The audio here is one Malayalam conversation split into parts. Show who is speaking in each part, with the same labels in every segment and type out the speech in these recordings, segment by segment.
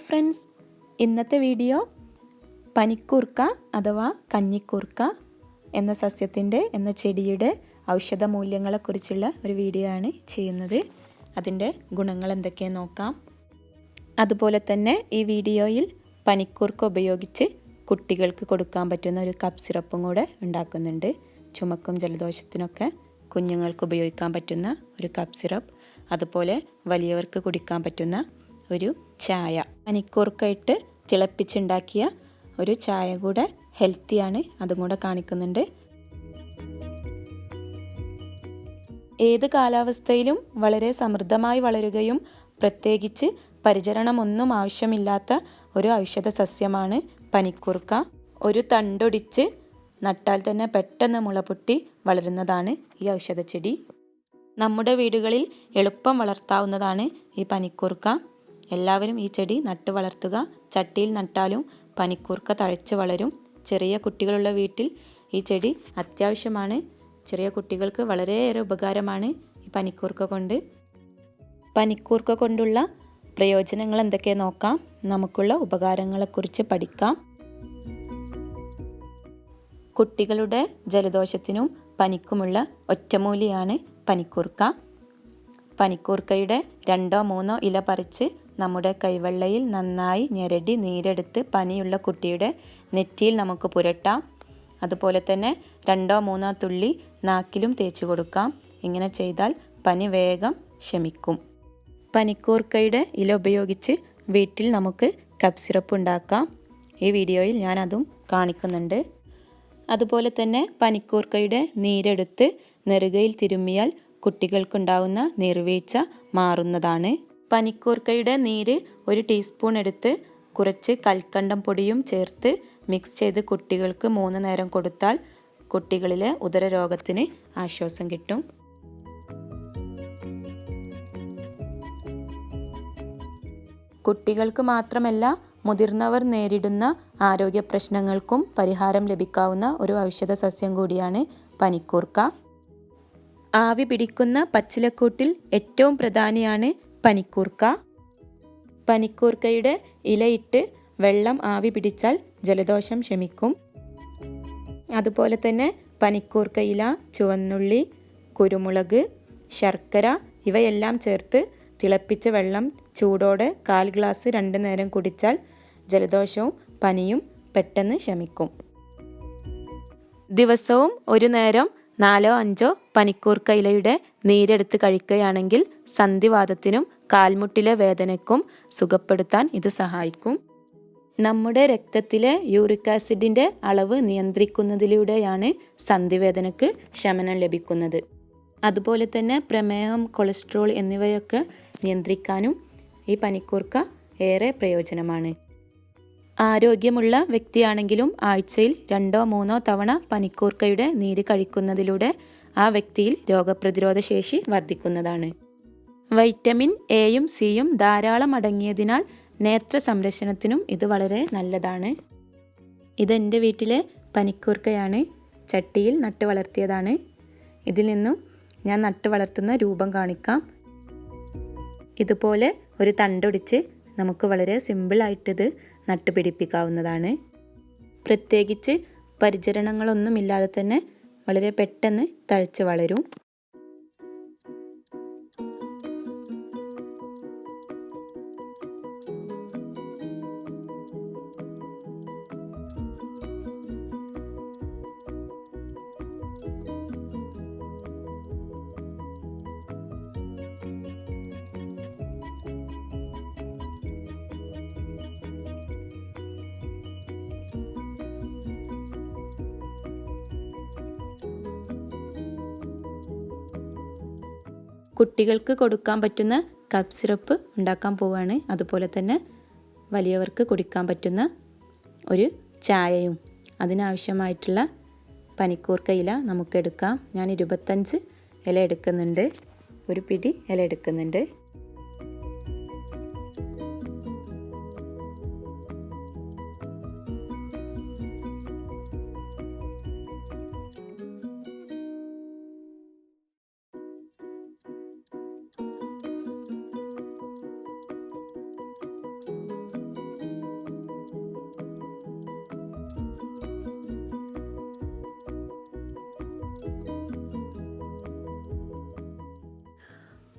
Speaker 1: ഫ്രണ്ട്സ്, ഇന്നത്തെ വീഡിയോ പനിക്കൂർക്ക അഥവാ കഞ്ഞിക്കൂർക്ക എന്ന സസ്യത്തിൻ്റെ ചെടിയുടെ ഔഷധ മൂല്യങ്ങളെക്കുറിച്ചുള്ള ഒരു വീഡിയോ ആണ് ചെയ്യുന്നത്. അതിൻ്റെ ഗുണങ്ങൾ എന്തൊക്കെയെന്ന് നോക്കാം. അതുപോലെ തന്നെ ഈ വീഡിയോയിൽ പനിക്കൂർക്ക ഉപയോഗിച്ച് കുട്ടികൾക്ക് കൊടുക്കാൻ പറ്റുന്ന ഒരു കപ്പ് സിറപ്പും കൂടെ ഉണ്ടാക്കുന്നുണ്ട്. ചുമക്കും ജലദോഷത്തിനൊക്കെ കുഞ്ഞുങ്ങൾക്ക് ഉപയോഗിക്കാൻ പറ്റുന്ന ഒരു കപ്പ് സിറപ്പ്, അതുപോലെ വലിയവർക്ക് കുടിക്കാൻ പറ്റുന്ന ഒരു ചായ, പനിക്കൂർക്ക ഇട്ട് തിളപ്പിച്ചുണ്ടാക്കിയ ഒരു ചായ കൂടെ ഹെൽത്തിയാണ്, അതും കൂടെ കാണിക്കുന്നുണ്ട്. ഏത് കാലാവസ്ഥയിലും വളരെ സമൃദ്ധമായി വളരുകയും പ്രത്യേകിച്ച് പരിചരണമൊന്നും ആവശ്യമില്ലാത്ത ഒരു ഔഷധ സസ്യമാണ് പനിക്കൂർക്ക. ഒരു തണ്ടൊടിച്ച് നട്ടാൽ തന്നെ പെട്ടെന്ന് മുളപൊട്ടി വളരുന്നതാണ് ഈ ഔഷധച്ചെടി. നമ്മുടെ വീടുകളിൽ എളുപ്പം വളർത്താവുന്നതാണ് ഈ പനിക്കൂർക്ക. എല്ലാവരും ഈ ചെടി നട്ട് വളർത്തുക. ചട്ടിയിൽ നട്ടാലും പനിക്കൂർക്ക തഴച്ച് വളരും. ചെറിയ കുട്ടികളുള്ള വീട്ടിൽ ഈ ചെടി അത്യാവശ്യമാണ്. ചെറിയ കുട്ടികൾക്ക് വളരെയേറെ ഉപകാരമാണ് ഈ പനിക്കൂർക്ക കൊണ്ട്. പനിക്കൂർക്ക കൊണ്ടുള്ള പ്രയോജനങ്ങൾ എന്തൊക്കെയെന്ന് നോക്കാം. നമുക്കുള്ള ഉപകാരങ്ങളെക്കുറിച്ച് പഠിക്കാം. കുട്ടികളുടെ ജലദോഷത്തിനും പനിക്കുമുള്ള ഒറ്റമൂലിയാണ് പനിക്കൂർക്ക. പനിക്കൂർക്കയുടെ 2-3 ഇല പറിച്ച് നമ്മുടെ കൈവെള്ളയിൽ നന്നായി ഞെരടി നീരെടുത്ത് പനിയുള്ള കുട്ടിയുടെ നെറ്റിയിൽ നമുക്ക് പുരട്ടാം. അതുപോലെ തന്നെ 2-3 തുള്ളി നാക്കിലും തേച്ചു കൊടുക്കാം. ഇങ്ങനെ ചെയ്താൽ പനി വേഗം ശമിക്കും. പനിക്കൂർക്കയുടെ ഇല ഉപയോഗിച്ച് വീട്ടിൽ നമുക്ക് കപ്പ് സിറപ്പ് ഉണ്ടാക്കാം. ഈ വീഡിയോയിൽ ഞാൻ അതും കാണിക്കുന്നുണ്ട്. അതുപോലെ തന്നെ പനിക്കൂർക്കയുടെ നീരെടുത്ത് നെറുകയിൽ തിരുമ്മിയാൽ കുട്ടികൾക്കുണ്ടാവുന്ന നീർവീഴ്ച മാറുന്നതാണ്. പനിക്കൂർക്കയുടെ നീര് 1 ടീസ്പൂൺ എടുത്ത് കുറച്ച് കൽക്കണ്ടം പൊടിയും ചേർത്ത് മിക്സ് ചെയ്ത് കുട്ടികൾക്ക് 3 നേരം കൊടുത്താൽ കുട്ടികളിലെ ഉദരരോഗത്തിന് ആശ്വാസം കിട്ടും. കുട്ടികൾക്ക് മാത്രമല്ല, മുതിർന്നവർ നേരിടുന്ന ആരോഗ്യ പ്രശ്നങ്ങൾക്കും പരിഹാരം ലഭിക്കാവുന്ന ഒരു ഔഷധ സസ്യം കൂടിയാണ് പനിക്കൂർക്ക. ആവി പിടിക്കുന്ന പച്ചിലക്കൂട്ടിൽ ഏറ്റവും പ്രധാനിയാണ് പനിക്കൂർക്ക. പനിക്കൂർക്കയുടെ ഇലയിട്ട് വെള്ളം ആവി പിടിച്ചാൽ ജലദോഷം ശമിക്കും. അതുപോലെ തന്നെ പനിക്കൂർക്ക ഇല, ചുവന്നുള്ളി, കുരുമുളക്, ശർക്കര ഇവയെല്ലാം ചേർത്ത് തിളപ്പിച്ച വെള്ളം ചൂടോടെ 1/4 ഗ്ലാസ് 2 നേരം കുടിച്ചാൽ ജലദോഷവും പനിയും പെട്ടെന്ന് ശമിക്കും. ദിവസവും 1 നേരം 4-5 പനിക്കൂർക്ക ഇലയുടെ നീരെടുത്ത് കഴിക്കുകയാണെങ്കിൽ സന്ധിവാതത്തിനും കാൽമുട്ടിലെ വേദനയ്ക്കും സുഖപ്പെടുത്താൻ ഇത് സഹായിക്കും. നമ്മുടെ രക്തത്തിലെ യൂറിക് ആസിഡിൻ്റെ അളവ് നിയന്ത്രിക്കുന്നതിലൂടെയാണ് സന്ധിവേദനയ്ക്ക് ശമനം ലഭിക്കുന്നത്. അതുപോലെ തന്നെ പ്രമേഹം, കൊളസ്ട്രോൾ എന്നിവയൊക്കെ നിയന്ത്രിക്കാനും ഈ പനിക്കൂർക്ക ഏറെ പ്രയോജനമാണ്. ആരോഗ്യമുള്ള വ്യക്തിയാണെങ്കിലും ആഴ്ചയിൽ 2-3 തവണ പനിക്കൂർക്കയുടെ നീര് കഴിക്കുന്നതിലൂടെ ആ വ്യക്തിയിൽ രോഗപ്രതിരോധ ശേഷി വർദ്ധിക്കുന്നതാണ്. വൈറ്റമിൻ എയും സിയും ധാരാളം അടങ്ങിയതിനാൽ നേത്ര സംരക്ഷണത്തിനും ഇത് വളരെ നല്ലതാണ്. ഇതെൻ്റെ വീട്ടിലെ പനിക്കൂർക്കയാണ്. ചട്ടിയിൽ നട്ട് വളർത്തിയതാണ്. ഇതിൽ നിന്നും ഞാൻ നട്ട് വളർത്തുന്ന രൂപം കാണിക്കാം. ഇതുപോലെ ഒരു തണ്ടൊടിച്ച് നമുക്ക് വളരെ സിമ്പിളായിട്ടിത് നട്ടുപിടിപ്പിക്കാവുന്നതാണ്. പ്രത്യേകിച്ച് പരിചരണങ്ങളൊന്നുമില്ലാതെ തന്നെ വളരെ പെട്ടെന്ന് തഴച്ച് വളരും. കുട്ടികൾക്ക് കൊടുക്കാൻ പറ്റുന്ന കപ്പ് സിറപ്പ് ഉണ്ടാക്കാൻ പോവുകയാണ്. അതുപോലെ തന്നെ വലിയവർക്ക് കുടിക്കാൻ പറ്റുന്ന ഒരു ചായയും. അതിനാവശ്യമായിട്ടുള്ള പനിക്കൂർക്ക ഇല നമുക്കെടുക്കാം. ഞാൻ 25 ഇല എടുക്കുന്നുണ്ട്. ഒരു പിടി ഇല എടുക്കുന്നുണ്ട്.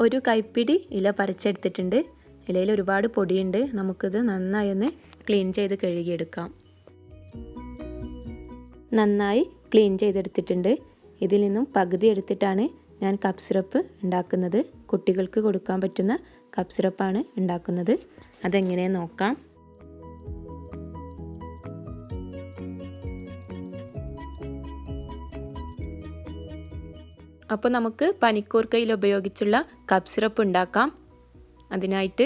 Speaker 1: ഒരു കൈപ്പിടി ഇല പറിച്ചെടുത്തിട്ടുണ്ട്. ഇലയിൽ ഒരുപാട് പൊടിയുണ്ട്. നമുക്കിത് നന്നായി ഒന്ന് ക്ലീൻ ചെയ്ത് കഴുകിയെടുക്കാം. നന്നായി ക്ലീൻ ചെയ്തെടുത്തിട്ടുണ്ട്. ഇതിൽ നിന്നും പകുതി എടുത്തിട്ടാണ് ഞാൻ കപ്പ് സിറപ്പ് ഉണ്ടാക്കുന്നത്. കുട്ടികൾക്ക് കൊടുക്കാൻ പറ്റുന്ന കപ്പ് സിറപ്പാണ് ഉണ്ടാക്കുന്നത്. അതെങ്ങനെയെന്ന് നോക്കാം. അപ്പോൾ നമുക്ക് പനിക്കൂർക്കയിൽ ഉപയോഗിച്ചുള്ള കപ്പ് സിറപ്പ് ഉണ്ടാക്കാം. അതിനായിട്ട്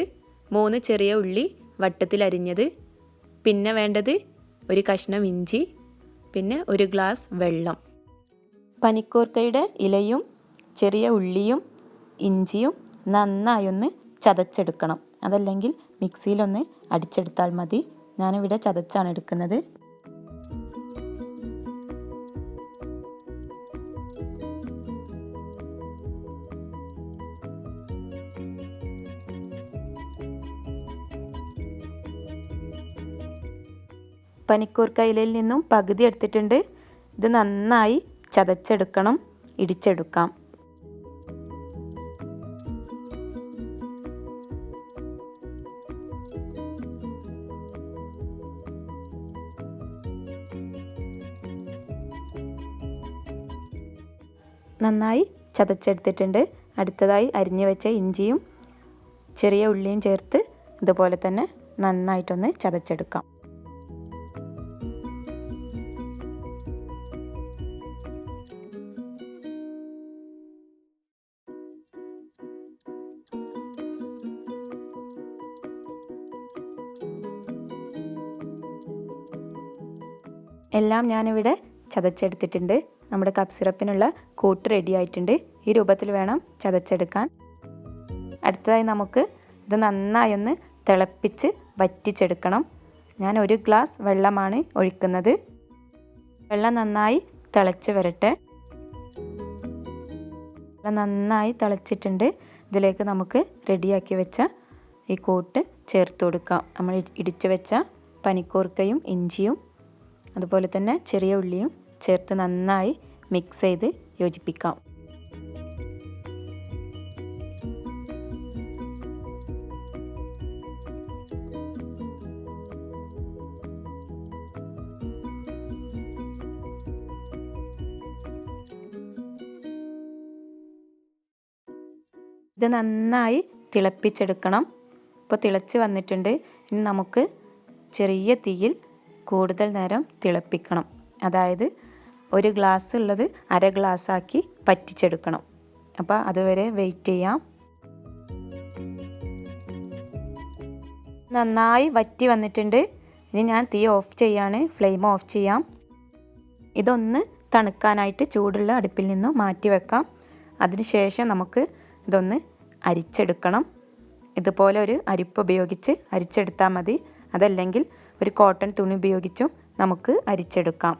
Speaker 1: 3 ചെറിയ ഉള്ളി വട്ടത്തിൽ അരിഞ്ഞത്, പിന്നെ വേണ്ടത് ഒരു കഷ്ണം ഇഞ്ചി, പിന്നെ 1 ഗ്ലാസ് വെള്ളം. പനിക്കൂർക്കയുടെ ഇലയും ചെറിയ ഉള്ളിയും ഇഞ്ചിയും നന്നായി ഒന്ന് ചതച്ചെടുക്കണം. അതല്ലെങ്കിൽ മിക്സിയിലൊന്ന് അടിച്ചെടുത്താൽ മതി. ഞാനിവിടെ ചതച്ചാണ് എടുക്കുന്നത്. പനിക്കൂർക്ക ഇലയിൽ നിന്നും പകുതി എടുത്തിട്ടുണ്ട്. ഇത് നന്നായി ചതച്ചെടുക്കണം, ഇടിച്ചെടുക്കാം. നന്നായി ചതച്ചെടുത്തിട്ടുണ്ട്. അടുത്തതായി അരിഞ്ഞു വെച്ച ഇഞ്ചിയും ചെറിയ ഉള്ളിയും ചേർത്ത് ഇതുപോലെ തന്നെ നന്നായിട്ടൊന്ന് ചതച്ചെടുക്കാം. എല്ലാം ഞാനിവിടെ ചതച്ചെടുത്തിട്ടുണ്ട്. നമ്മുടെ കപ്പ് സിറപ്പിനുള്ള കൂട്ട് റെഡി ആയിട്ടുണ്ട്. ഈ രൂപത്തിൽ വേണം ചതച്ചെടുക്കാൻ. അടുത്തതായി നമുക്ക് ഇത് നന്നായി ഒന്ന് തിളപ്പിച്ച് വറ്റിച്ചെടുക്കണം. ഞാൻ 1 ഗ്ലാസ് വെള്ളമാണ് ഒഴിക്കുന്നത്. വെള്ളം നന്നായി തിളച്ച് വരട്ടെ. വെള്ളം നന്നായി തിളച്ചിട്ടുണ്ട്. ഇതിലേക്ക് നമുക്ക് റെഡിയാക്കി വെച്ച ഈ കൂട്ട് ചേർത്ത് കൊടുക്കാം. നമ്മൾ ഇടിച്ചു വെച്ച പനിക്കൂർക്കയും ഇഞ്ചിയും അതുപോലെ തന്നെ ചെറിയ ഉള്ളിയും ചേർത്ത് നന്നായി മിക്സ് ചെയ്ത് യോജിപ്പിക്കാം. ഇത് നന്നായി തിളപ്പിച്ചെടുക്കണം. ഇപ്പോൾ തിളച്ച് വന്നിട്ടുണ്ട്. ഇനി നമുക്ക് ചെറിയ തീയിൽ കൂടുതൽ നേരം തിളപ്പിക്കണം. അതായത് 1 ഗ്ലാസ് ഉള്ളത് 1/2 ഗ്ലാസ് ആക്കി പറ്റിച്ചെടുക്കണം. അപ്പോൾ അതുവരെ വെയിറ്റ് ചെയ്യാം. നന്നായി വറ്റി വന്നിട്ടുണ്ട്. ഇനി ഞാൻ തീ ഓഫ് ചെയ്യാണ്. ഫ്ലെയിം ഓഫ് ചെയ്യാം. ഇതൊന്ന് തണുക്കാനായിട്ട് ചൂടുള്ള അടുപ്പിൽ നിന്ന് മാറ്റി വെക്കാം. അതിനുശേഷം നമുക്ക് ഇതൊന്ന് അരിച്ചെടുക്കണം. ഇതുപോലെ ഒരു അരിപ്പ് ഉപയോഗിച്ച് അരിച്ചെടുത്താൽ മതി. അതല്ലെങ്കിൽ ഒരു കോട്ടൺ തുണി ഉപയോഗിച്ചും നമുക്ക് അരിച്ചെടുക്കാം.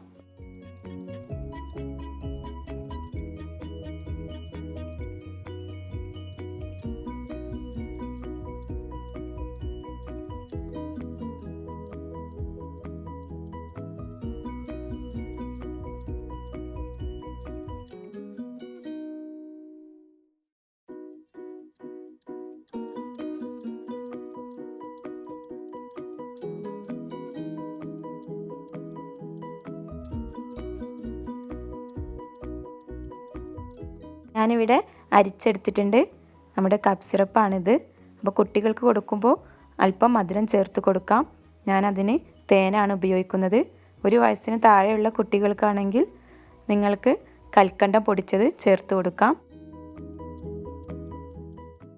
Speaker 1: ഞാനിവിടെ അരിച്ചെടുത്തിട്ടുണ്ട്. നമ്മുടെ കപ്പ് സിറപ്പാണിത്. അപ്പോൾ കുട്ടികൾക്ക് കൊടുക്കുമ്പോൾ അല്പം മധുരം ചേർത്ത് കൊടുക്കാം. ഞാനതിന് തേനാണ് ഉപയോഗിക്കുന്നത്. 1 വയസ്സിന് താഴെയുള്ള കുട്ടികൾക്കാണെങ്കിൽ നിങ്ങൾക്ക് കൽക്കണ്ടം പൊടിച്ചത് ചേർത്ത് കൊടുക്കാം.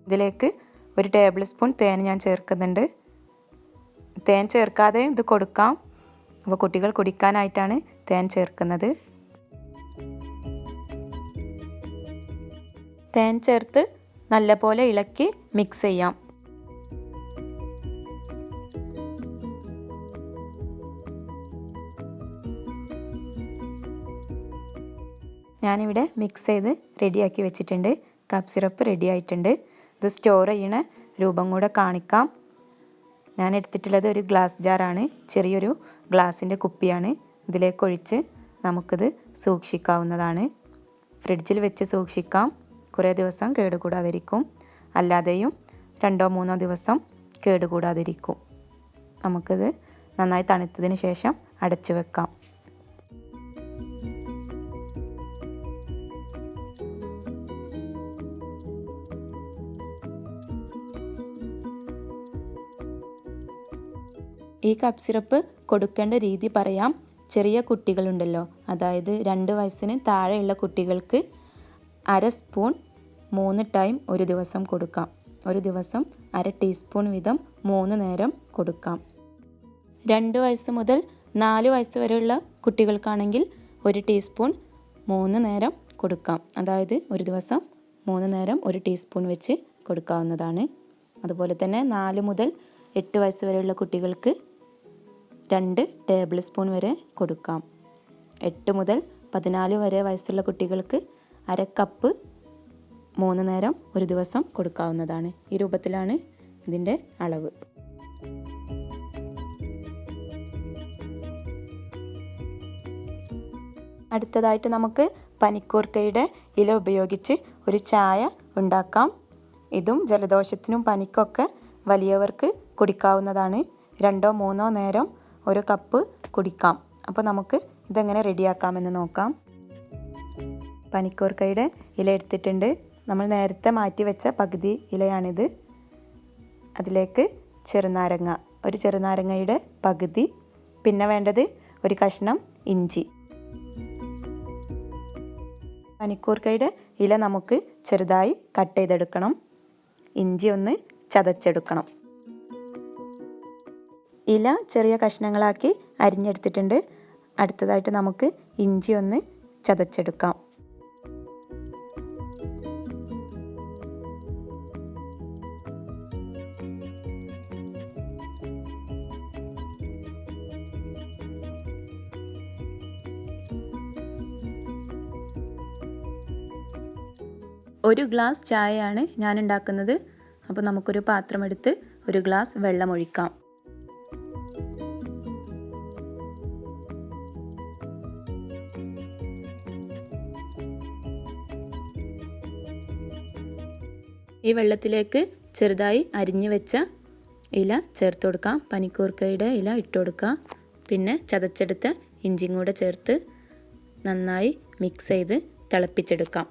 Speaker 1: ഇതിലേക്ക് 1 ടേബിൾ സ്പൂൺ തേൻ ഞാൻ ചേർക്കുന്നുണ്ട്. തേൻ ചേർക്കാതെ ഇത് കൊടുക്കാം. അപ്പോൾ കുട്ടികൾ കുടിക്കാനായിട്ടാണ് തേൻ ചേർക്കുന്നത്. തേൻ ചേർത്ത് നല്ലപോലെ ഇളക്കി മിക്സ് ചെയ്യാം. ഞാനിവിടെ മിക്സ് ചെയ്ത് റെഡിയാക്കി വെച്ചിട്ടുണ്ട്. കപ്പ് സിറപ്പ് റെഡി ആയിട്ടുണ്ട്. ഇത് സ്റ്റോർ ചെയ്യണ രൂപം കൂടെ കാണിക്കാം. ഞാൻ എടുത്തിട്ടുള്ളത് ഒരു ഗ്ലാസ് ജാറാണ്. ചെറിയൊരു ഗ്ലാസിൻ്റെ കുപ്പിയാണ്. ഇതിലേക്ക് ഒഴിച്ച് നമുക്കിത് സൂക്ഷിക്കാവുന്നതാണ്. ഫ്രിഡ്ജിൽ വെച്ച് സൂക്ഷിക്കാം. കുറേ ദിവസം കേടുകൂടാതിരിക്കും. അല്ലാതെയും 2-3 ദിവസം കേടുകൂടാതിരിക്കും. നമുക്കിത് നന്നായി തണുത്തതിന് ശേഷം അടച്ചു വെക്കാം. ഈ കപ്പ് സിറപ്പ് കൊടുക്കേണ്ട രീതി പറയാം. ചെറിയ കുട്ടികളുണ്ടല്ലോ, അതായത് 2 വയസ്സിന് താഴെയുള്ള കുട്ടികൾക്ക് 1/2 സ്പൂൺ 3 ടൈം ഒരു ദിവസം കൊടുക്കാം. ഒരു ദിവസം 1/2 ടീസ്പൂൺ വീതം 3 നേരം കൊടുക്കാം. 2 വയസ്സ് മുതൽ 4 വയസ്സ് വരെയുള്ള കുട്ടികൾക്കാണെങ്കിൽ 1 ടീസ്പൂൺ 3 നേരം കൊടുക്കാം. അതായത് ഒരു ദിവസം 3 നേരം 1 ടീസ്പൂൺ വെച്ച് കൊടുക്കാവുന്നതാണ്. അതുപോലെ തന്നെ 4 മുതൽ 8 വയസ്സ് വരെയുള്ള കുട്ടികൾക്ക് 2 ടേബിൾ സ്പൂൺ വരെ കൊടുക്കാം. 8 മുതൽ 14 വരെ വയസ്സുള്ള കുട്ടികൾക്ക് 1/2 കപ്പ് 3 നേരം ഒരു ദിവസം കൊടുക്കാവുന്നതാണ്. ഈ രൂപത്തിലാണ് ഇതിൻ്റെ അളവ്. അടുത്തതായിട്ട് നമുക്ക് പനിക്കൂർക്കയുടെ ഇല ഉപയോഗിച്ച് ഒരു ചായ ഉണ്ടാക്കാം. ഇതും ജലദോഷത്തിനും പനിക്കൊക്കെ വലിയവർക്ക് കുടിക്കാവുന്നതാണ്. 2-3 നേരം 1 കപ്പ് കുടിക്കാം. അപ്പോൾ നമുക്ക് ഇതെങ്ങനെ റെഡിയാക്കാമെന്ന് നോക്കാം. പനിക്കൂർക്കയുടെ ഇല എടുത്തിട്ടുണ്ട്. നമ്മൾ നേരത്തെ മാറ്റി വെച്ച പകുതി ഇലയാണിത്. അതിലേക്ക് ചെറുനാരങ്ങ, ഒരു ചെറുനാരങ്ങയുടെ പകുതി, പിന്നെ വേണ്ടത് ഒരു കഷ്ണം ഇഞ്ചി. പനിക്കൂർക്കയുടെ ഇല നമുക്ക് ചെറുതായി കട്ട് ചെയ്തെടുക്കണം. ഇഞ്ചി ഒന്ന് ചതച്ചെടുക്കണം. ഇല ചെറിയ കഷ്ണങ്ങളാക്കി അരിഞ്ഞെടുത്തിട്ടുണ്ട്. അടുത്തതായിട്ട് നമുക്ക് ഇഞ്ചി ഒന്ന് ചതച്ചെടുക്കാം. ഒരു ഗ്ലാസ് ചായയാണ് ഞാൻ ഉണ്ടാക്കുന്നത്. അപ്പോൾ നമുക്കൊരു പാത്രം എടുത്ത് 1 ഗ്ലാസ് വെള്ളം ഒഴിക്കാം. ഈ വെള്ളത്തിലേക്ക് ചെറുതായി അരിഞ്ഞു വെച്ച ഇല ചേർത്ത് കൊടുക്കാം. പനിക്കൂർക്കയുടെ ഇല ഇട്ട് കൊടുക്കാം. പിന്നെ ചതച്ചെടുത്ത ഇഞ്ചിയും കൂടെ ചേർത്ത് നന്നായി മിക്സ് ചെയ്ത് തിളപ്പിച്ചെടുക്കാം.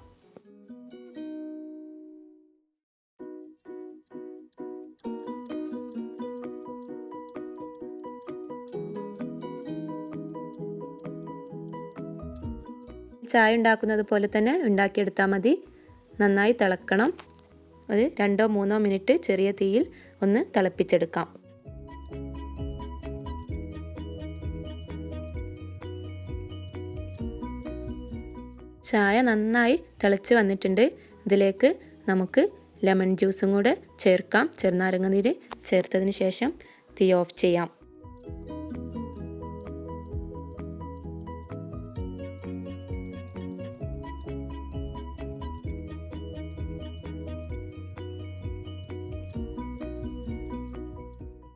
Speaker 1: ചായ ഉണ്ടാക്കുന്നത് പോലെ തന്നെ ഉണ്ടാക്കിയെടുത്താൽ മതി. നന്നായി തിളക്കണം. അത് 2-3 മിനിറ്റ് ചെറിയ തീയിൽ ഒന്ന് തിളപ്പിച്ചെടുക്കാം. ചായ നന്നായി തിളച്ച് വന്നിട്ടുണ്ട്. ഇതിലേക്ക് നമുക്ക് ലെമൺ ജ്യൂസും കൂടെ ചേർക്കാം. ചെറുനാരങ്ങ നീര് ചേർത്തതിന് ശേഷം തീ ഓഫ് ചെയ്യാം.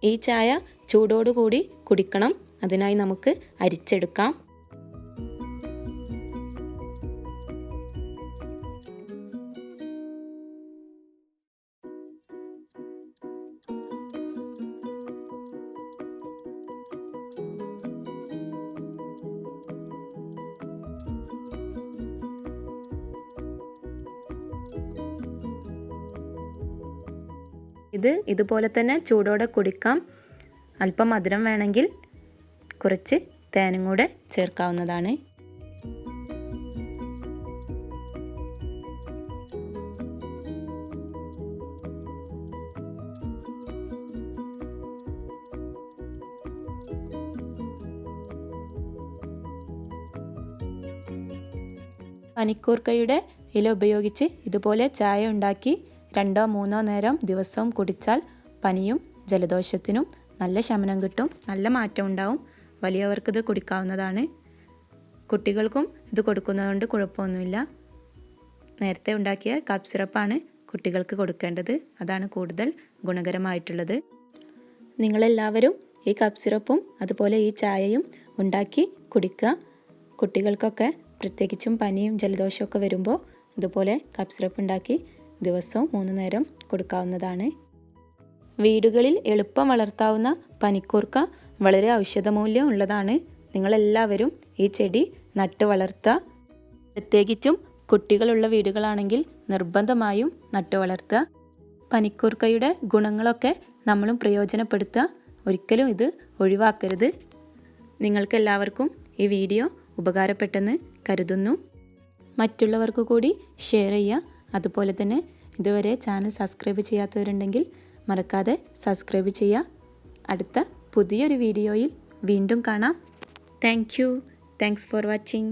Speaker 1: ഈ ചായ ചൂടോടുകൂടി കുടിക്കണം. അതിനായി നമുക്ക് അരിച്ചെടുക്കാം. ഇതുപോലെ തന്നെ ചൂടോടെ കുടിക്കാം. അല്പം മധുരം വേണമെങ്കിൽ കുറച്ച് തേനും കൂടെ ചേർക്കാവുന്നതാണ്. പനിക്കൂർക്കയുടെ ഇല ഉപയോഗിച്ച് ഇതുപോലെ ചായ ഉണ്ടാക്കി 2-3 നേരം ദിവസവും കുടിച്ചാൽ പനിയും ജലദോഷത്തിനും നല്ല ശമനം കിട്ടും, നല്ല മാറ്റം ഉണ്ടാവും. വലിയവർക്കിത് കുടിക്കാവുന്നതാണ്. കുട്ടികൾക്കും ഇത് കൊടുക്കുന്നതുകൊണ്ട് കുഴപ്പമൊന്നുമില്ല. നേരത്തെ ഉണ്ടാക്കിയ കപ്പ് സിറപ്പാണ് കുട്ടികൾക്ക് കൊടുക്കേണ്ടത്. അതാണ് കൂടുതൽ ഗുണകരമായിട്ടുള്ളത്. നിങ്ങളെല്ലാവരും ഈ കപ്പ് സിറപ്പും അതുപോലെ ഈ ചായയും ഉണ്ടാക്കി കുടിക്കുക. കുട്ടികൾക്കൊക്കെ പ്രത്യേകിച്ചും പനിയും ജലദോഷമൊക്കെ വരുമ്പോൾ ഇതുപോലെ കപ്പ് സിറപ്പ് ഉണ്ടാക്കി ദിവസവും 3 നേരം കൊടുക്കാവുന്നതാണ്. വീടുകളിൽ എളുപ്പം വളർത്താവുന്ന പനിക്കൂർക്ക വളരെ ഔഷധമൂല്യം ഉള്ളതാണ്. നിങ്ങളെല്ലാവരും ഈ ചെടി നട്ട് വളർത്തുക. പ്രത്യേകിച്ചും കുട്ടികളുള്ള വീടുകളാണെങ്കിൽ നിർബന്ധമായും നട്ട് വളർത്തുക. പനിക്കൂർക്കയുടെ ഗുണങ്ങളൊക്കെ നമ്മളും പ്രയോജനപ്പെടുത്തുക. ഒരിക്കലും ഇത് ഒഴിവാക്കരുത്. നിങ്ങൾക്കെല്ലാവർക്കും ഈ വീഡിയോ ഉപകാരപ്പെട്ടെന്ന് കരുതുന്നു. മറ്റുള്ളവർക്ക് കൂടി ഷെയർ ചെയ്യുക. അതുപോലെ തന്നെ ഇതുവരെ ചാനൽ സബ്സ്ക്രൈബ് ചെയ്യാത്തവരുണ്ടെങ്കിൽ മറക്കാതെ സബ്സ്ക്രൈബ് ചെയ്യുക. അടുത്ത പുതിയൊരു വീഡിയോയിൽ വീണ്ടും കാണാം. Thanks for watching.